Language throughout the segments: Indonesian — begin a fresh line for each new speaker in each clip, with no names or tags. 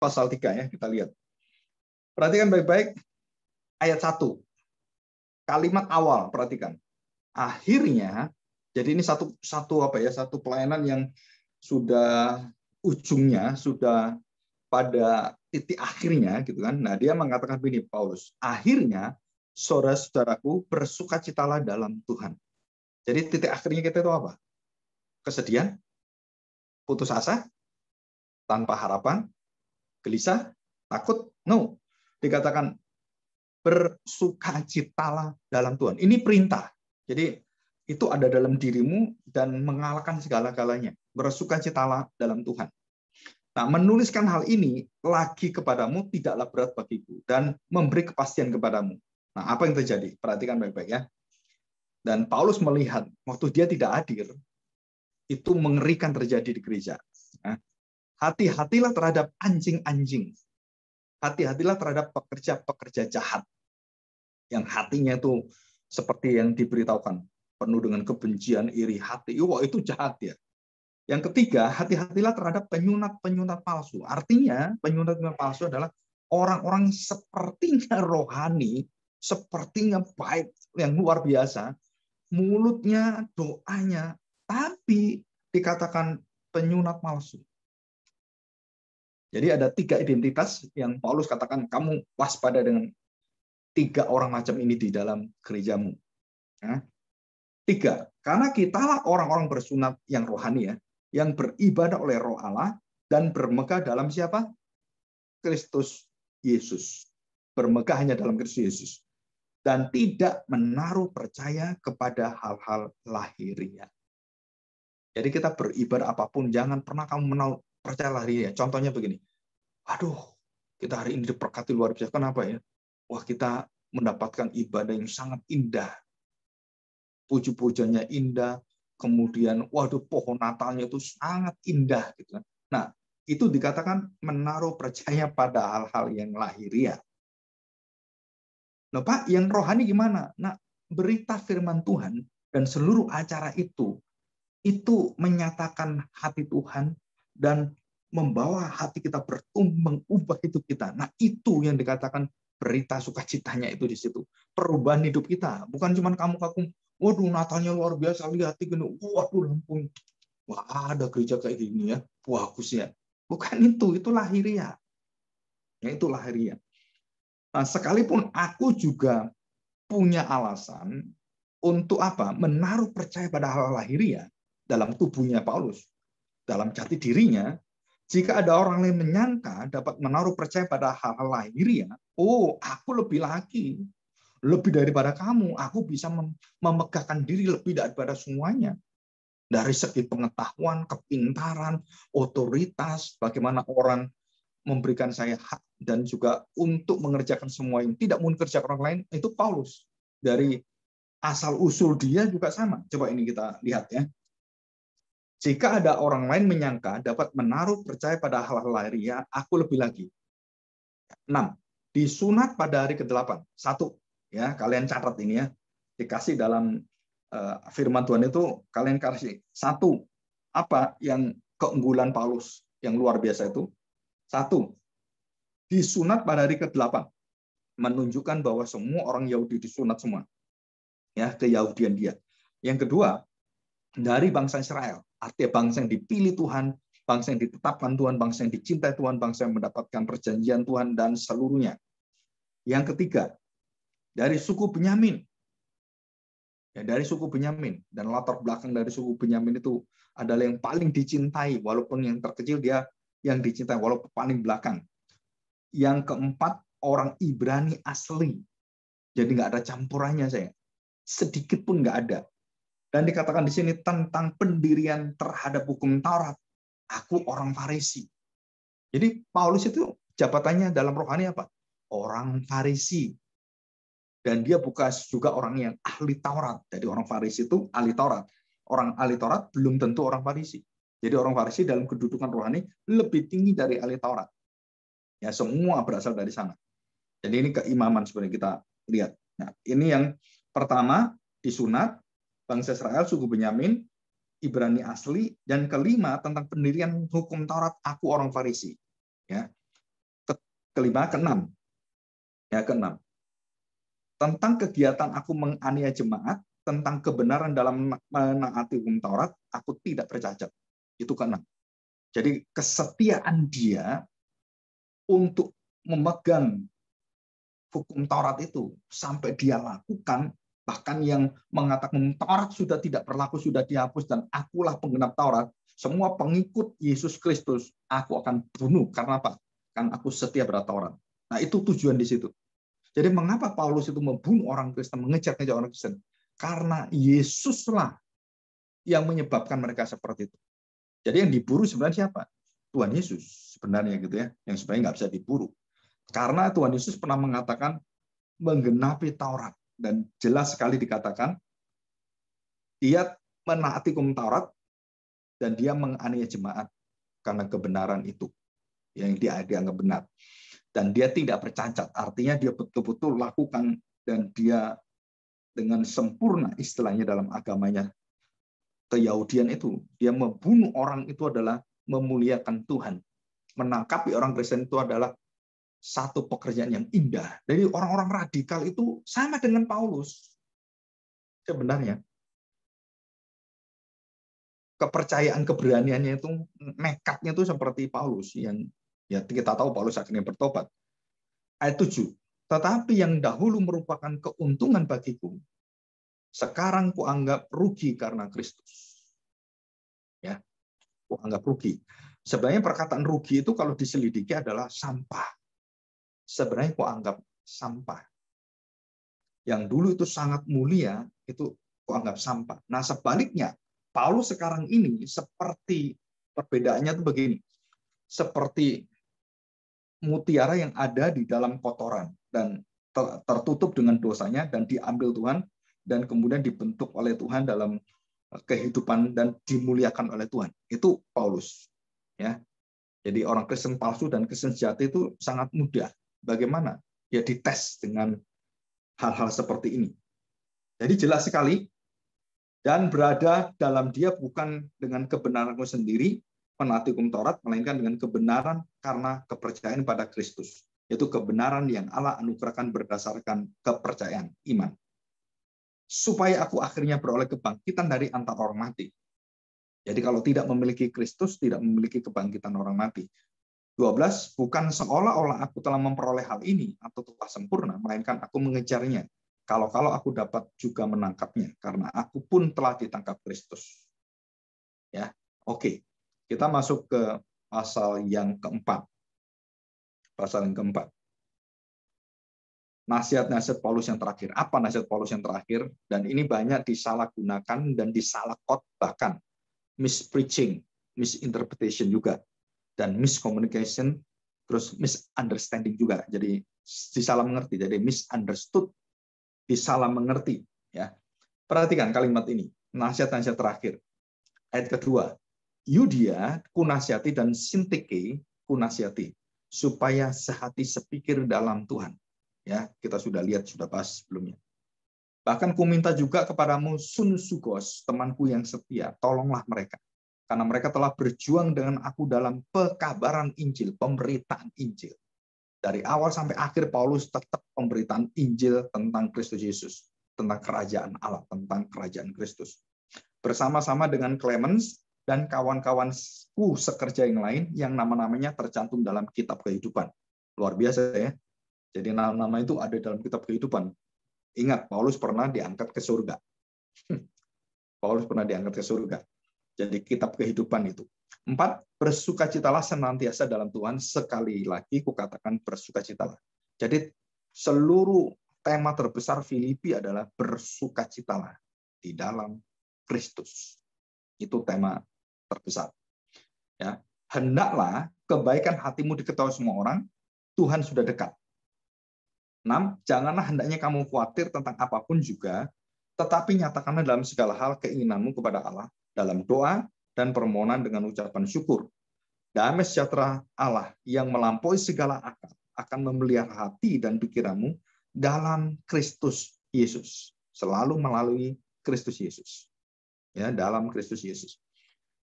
pasal 3 ya, kita lihat. Perhatikan baik-baik ayat 1. Kalimat awal, perhatikan. Akhirnya, jadi ini satu pelayanan yang sudah ujungnya, sudah pada titik akhirnya gitu kan. Nah, dia mengatakan begini Paulus, akhirnya saudara-saudaraku bersukacitalah dalam Tuhan. Jadi titik akhirnya kita itu apa? Kesedihan, putus asa, tanpa harapan, gelisah, takut? No. Dikatakan bersukacitalah dalam Tuhan. Ini perintah. Jadi itu ada dalam dirimu dan mengalahkan segala-galanya. Bersukacitalah dalam Tuhan. Nah, menuliskan hal ini lagi kepadamu tidaklah berat bagiku dan memberi kepastian kepadamu. Nah, apa yang terjadi? Perhatikan baik-baik ya. Dan Paulus melihat waktu dia tidak hadir, itu mengerikan terjadi di gereja. Nah, hati-hatilah terhadap anjing-anjing. Hati-hatilah terhadap pekerja-pekerja jahat. Yang hatinya itu seperti yang diberitahukan, penuh dengan kebencian, iri hati. Wah, itu jahat ya. Yang ketiga, hati-hatilah terhadap penyunat-penyunat palsu. Artinya, penyunat-penyunat palsu adalah orang-orang sepertinya rohani, sepertinya baik, yang luar biasa, mulutnya, doanya, tapi dikatakan penyunat palsu. Jadi ada 3 identitas yang Paulus katakan, kamu waspada dengan 3 orang macam ini di dalam gerejamu. 3, karena kitalah orang-orang bersunat yang rohani ya, yang beribadah oleh Roh Allah dan bermegah dalam siapa? Kristus Yesus. Bermegah hanya dalam Kristus Yesus. Dan tidak menaruh percaya kepada hal-hal lahiriah. Jadi kita beribadah apapun, jangan pernah kamu menaruh percaya lahiriah. Contohnya begini, aduh, kita hari ini diberkati luar biasa. Kenapa ya? Wah, kita mendapatkan ibadah yang sangat indah. Puji-pujiannya indah. Kemudian, waduh, pohon Natalnya itu sangat indah. Gitu. Nah, itu dikatakan menaruh percaya pada hal-hal yang lahiriah. Nah, Pak, yang rohani gimana? Nah, berita firman Tuhan dan seluruh acara itu menyatakan hati Tuhan dan membawa hati kita bertumbuh, mengubah hidup kita. Nah, itu yang dikatakan berita sukacitanya itu di situ. Perubahan hidup kita. Bukan cuma kamu kagum, waduh, Natalnya luar biasa, lihat gini, waduh, lampu. Wah, ada gereja kayak gini ya, bagus ya. Bukan itu lahiriah. Ya, itu lahiriah. Nah, sekalipun aku juga punya alasan untuk apa? Menaruh percaya pada hal lahiriah dalam tubuhnya Paulus, dalam jati dirinya. Jika ada orang lain menyangka dapat menaruh percaya pada hal-hal lahiriah, oh, aku lebih lagi, lebih daripada kamu, aku bisa memegahkan diri lebih daripada semuanya. Dari segi pengetahuan, kepintaran, otoritas, bagaimana orang memberikan saya hak dan juga untuk mengerjakan semua yang tidak mungkin kerjakan orang lain, itu Paulus. Dari asal usul dia juga sama. Coba ini kita lihat ya. Jika ada orang lain menyangka dapat menaruh percaya pada hal-hal lahiriah, aku lebih lagi. 6. Disunat pada hari ke-8. 1. Ya, kalian catat ini ya. Dikasih dalam firman Tuhan itu, kalian kasih 1. Apa yang keunggulan Paulus yang luar biasa itu? 1. Disunat pada hari ke-8. Menunjukkan bahwa semua orang Yahudi disunat semua. Ya, keyahudian dia. Yang kedua, dari bangsa Israel. Artinya bangsa yang dipilih Tuhan, bangsa yang ditetapkan Tuhan, bangsa yang dicintai Tuhan, bangsa yang mendapatkan perjanjian Tuhan, dan seluruhnya. Yang ketiga, dari suku Benyamin. Ya, dari suku Benyamin. Dan latar belakang dari suku Benyamin itu adalah yang paling dicintai, walaupun yang terkecil dia yang dicintai, walaupun paling belakang. Yang keempat, orang Ibrani asli. Jadi nggak ada campurannya saya. Sedikit pun nggak ada. Dan dikatakan di sini tentang pendirian terhadap hukum Taurat. Aku orang Farisi. Jadi Paulus itu jabatannya dalam rohani apa? Orang Farisi. Dan dia bukan juga orang yang ahli Taurat. Jadi orang Farisi itu ahli Taurat. Orang ahli Taurat belum tentu orang Farisi. Jadi orang Farisi dalam kedudukan rohani lebih tinggi dari ahli Taurat. Ya, semua berasal dari sana. Jadi ini keimaman sebenarnya kita lihat. Nah, ini yang pertama disunat, bangsa Israel, suku Benyamin, Ibrani asli, dan kelima tentang pendirian hukum Taurat, aku orang Farisi. Ya. kelima, keenam. Ya, keenam. Tentang kegiatan aku menganiaya jemaat, tentang kebenaran dalam menaati hukum Taurat, aku tidak bercacat. Itu keenam. Jadi kesetiaan dia untuk memegang hukum Taurat itu sampai dia lakukan, bahkan yang mengatakan Taurat sudah tidak berlaku, sudah dihapus, dan akulah penggenap Taurat, semua pengikut Yesus Kristus aku akan bunuh. Karena apa? Kan aku setia pada Taurat. Nah, itu tujuan di situ. Jadi mengapa Paulus itu membunuh orang Kristen, mengejar-ngejar orang Kristen? Karena Yesuslah yang menyebabkan mereka seperti itu. Jadi yang diburu sebenarnya siapa? Tuhan Yesus sebenarnya gitu ya, yang sebenarnya nggak bisa diburu. Karena Tuhan Yesus pernah mengatakan menggenapi Taurat, dan jelas sekali dikatakan dia menaati hukum Taurat dan dia menganiaya jemaat karena kebenaran itu yang dia dianggap benar, dan dia tidak bercacat, artinya dia betul-betul lakukan, dan dia dengan sempurna istilahnya dalam agamanya Keyahudian itu, dia membunuh orang itu adalah memuliakan Tuhan. Menangkapi orang Kristen itu adalah satu pekerjaan yang indah. Jadi orang-orang radikal itu sama dengan Paulus. Sebenarnya kepercayaan keberaniannya itu, nekatnya itu seperti Paulus yang ya kita tahu Paulus akhirnya bertobat. Ayat 7. Tetapi yang dahulu merupakan keuntungan bagiku, sekarang kuanggap rugi karena Kristus. Ya, kuanggap rugi. Sebenarnya perkataan rugi itu kalau diselidiki adalah sampah. Sebenarnya kuanggap sampah. Yang dulu itu sangat mulia, itu kuanggap sampah. Nah, sebaliknya, Paulus sekarang ini seperti, perbedaannya itu begini. Seperti mutiara yang ada di dalam kotoran dan tertutup dengan dosanya dan diambil Tuhan dan kemudian dibentuk oleh Tuhan dalam kehidupan dan dimuliakan oleh Tuhan. Itu Paulus. Ya. Jadi orang Kristen palsu dan Kristen sejati itu sangat mudah. Bagaimana? Ya dites dengan hal-hal seperti ini. Jadi jelas sekali, dan berada dalam dia bukan dengan kebenaranku sendiri, menaati hukum Taurat, melainkan dengan kebenaran karena kepercayaan pada Kristus. Yaitu kebenaran yang Allah anugerahkan berdasarkan kepercayaan, iman. Supaya aku akhirnya beroleh kebangkitan dari antara orang mati. Jadi kalau tidak memiliki Kristus, tidak memiliki kebangkitan orang mati. 12, bukan seolah-olah aku telah memperoleh hal ini atau telah sempurna, melainkan aku mengejarnya. Kalau aku dapat juga menangkapnya, karena aku pun telah ditangkap Kristus. Ya, oke. Kita masuk ke pasal yang keempat. Pasal yang keempat. Nasihat-nasihat Paulus yang terakhir. Apa nasihat Paulus yang terakhir? Dan ini banyak disalahgunakan dan disalahkhotbahkan. Mispreaching, misinterpretation juga, dan miscommunication, terus misunderstanding juga. Jadi disalah mengerti. Jadi misunderstood, disalah mengerti. Ya, perhatikan kalimat ini. Nasihat-nasihat terakhir. Ayat kedua. Yudia kunasihati dan Sintike kunasihati supaya sehati sepikir dalam Tuhan. Ya, kita sudah lihat, sudah bahas sebelumnya. Bahkan ku minta juga kepadamu Sunsugos, temanku yang setia, tolonglah mereka. Karena mereka telah berjuang dengan aku dalam pekabaran Injil, pemberitaan Injil. Dari awal sampai akhir Paulus tetap pemberitaan Injil tentang Kristus Yesus, tentang kerajaan Allah, tentang kerajaan Kristus. Bersama-sama dengan Clemens dan kawan-kawanku sekerja yang lain yang nama-namanya tercantum dalam kitab kehidupan. Luar biasa ya. Jadi nama-nama itu ada dalam kitab kehidupan. Ingat, Paulus pernah diangkat ke surga. Paulus pernah diangkat ke surga. Jadi kitab kehidupan itu. 4, bersukacitalah senantiasa dalam Tuhan. Sekali lagi kukatakan bersukacitalah. Jadi seluruh tema terbesar Filipi adalah bersukacitalah di dalam Kristus. Itu tema terbesar. Ya, hendaklah kebaikan hatimu diketahui semua orang. Tuhan sudah dekat. 6, janganlah hendaknya kamu khawatir tentang apapun juga, tetapi nyatakanlah dalam segala hal keinginanmu kepada Allah dalam doa dan permohonan dengan ucapan syukur. Damai sejahtera Allah yang melampaui segala akal akan memelihara hati dan pikiranmu dalam Kristus Yesus. Selalu melalui Kristus Yesus. Ya, dalam Kristus Yesus.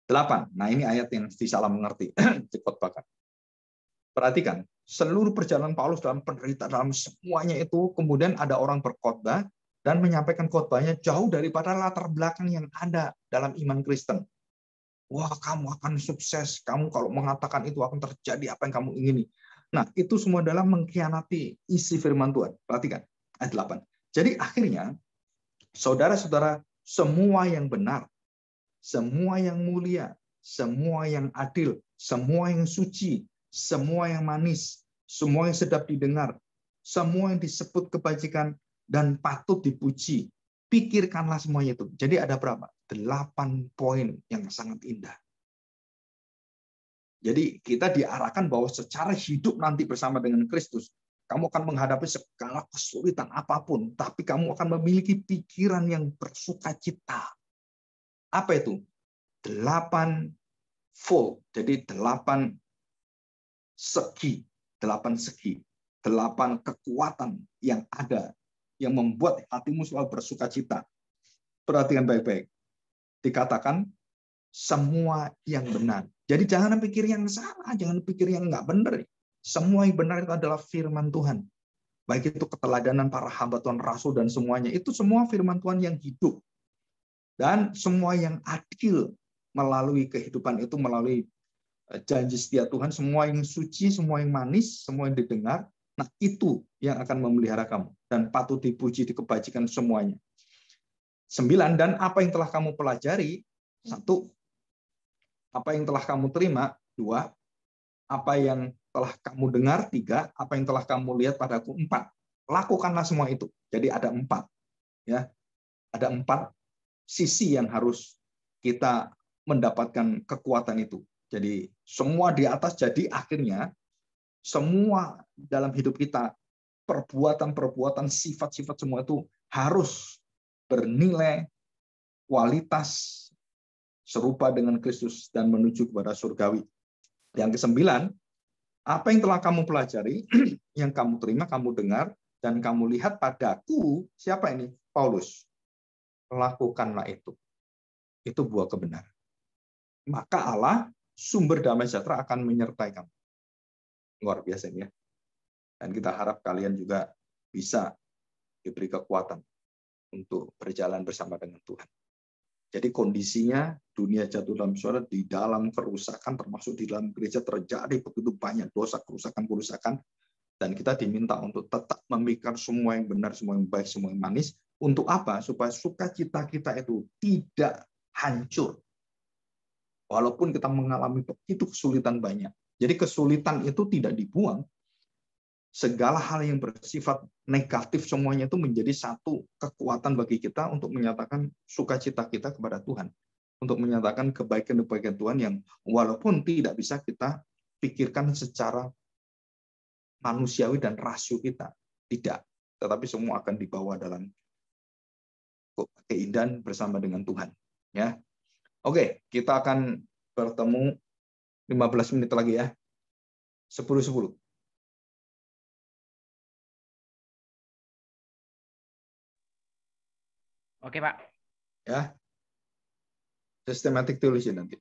8. Nah, ini ayat yang disalah mengerti. Cepat bahkan. Perhatikan, seluruh perjalanan Paulus dalam penderitaan, dalam semuanya itu, kemudian ada orang berkhotbah dan menyampaikan khotbahnya jauh daripada latar belakang yang ada dalam iman Kristen. Wah, kamu akan sukses, kamu kalau mengatakan itu akan terjadi apa yang kamu ingini. Nah, itu semua adalah mengkhianati isi firman Tuhan. Perhatikan, ayat 8. Jadi akhirnya, saudara-saudara, semua yang benar, semua yang mulia, semua yang adil, semua yang suci, semua yang manis, semua yang sedap didengar, semua yang disebut kebajikan dan patut dipuji. Pikirkanlah semuanya itu. Jadi ada berapa? 8 poin yang sangat indah. Jadi kita diarahkan bahwa secara hidup nanti bersama dengan Kristus, kamu akan menghadapi segala kesulitan apapun, tapi kamu akan memiliki pikiran yang bersukacita. Apa itu? 8 fold, jadi 8 segi, 8 segi, 8 kekuatan yang ada, yang membuat hatimu selalu bersukacita. Perhatikan baik-baik. Dikatakan semua yang benar. Jadi jangan pikir yang salah, jangan pikir yang nggak benar. Semua yang benar itu adalah firman Tuhan. Baik itu keteladanan para hamba Tuhan, rasul, dan semuanya. Itu semua firman Tuhan yang hidup. Dan semua yang adil melalui kehidupan itu, melalui janji setia Tuhan, semua yang suci, semua yang manis, semua yang didengar, nah itu yang akan memelihara kamu. Dan patut dipuji, dikebajikan semuanya. 9, dan apa yang telah kamu pelajari, 1, apa yang telah kamu terima, 2, apa yang telah kamu dengar, 3, apa yang telah kamu lihat padaku, 4. Lakukanlah semua itu. Jadi ada 4. Ya, ada 4 sisi yang harus kita mendapatkan kekuatan itu. Jadi semua di atas, jadi akhirnya semua dalam hidup kita, perbuatan-perbuatan, sifat-sifat semua itu harus bernilai kualitas serupa dengan Kristus dan menuju kepada surgawi. Yang ke-9, apa yang telah kamu pelajari, yang kamu terima, kamu dengar, dan kamu lihat padaku, siapa ini? Paulus. Lakukanlah itu. Itu buah kebenaran. Maka Allah, sumber damai sejahtera, akan menyertai kamu. Luar biasa ya. Dan kita harap kalian juga bisa diberi kekuatan untuk berjalan bersama dengan Tuhan. Jadi kondisinya dunia jatuh dalam syurga, di dalam kerusakan, termasuk di dalam gereja terjadi begitu banyak dosa, kerusakan, dan kita diminta untuk tetap memikirkan semua yang benar, semua yang baik, semua yang manis. Untuk apa? Supaya sukacita kita itu tidak hancur. Walaupun kita mengalami begitu kesulitan banyak. Jadi kesulitan itu tidak dibuang. Segala hal yang bersifat negatif semuanya itu menjadi satu kekuatan bagi kita untuk menyatakan sukacita kita kepada Tuhan. Untuk menyatakan kebaikan-kebaikan Tuhan yang walaupun tidak bisa kita pikirkan secara manusiawi dan rasio kita. Tidak. Tetapi semua akan dibawa dalam keindahan bersama dengan Tuhan. Ya. Oke, kita akan bertemu 15 menit lagi ya. 10-10.
Oke, Pak.
Ya. Systematic theology nanti.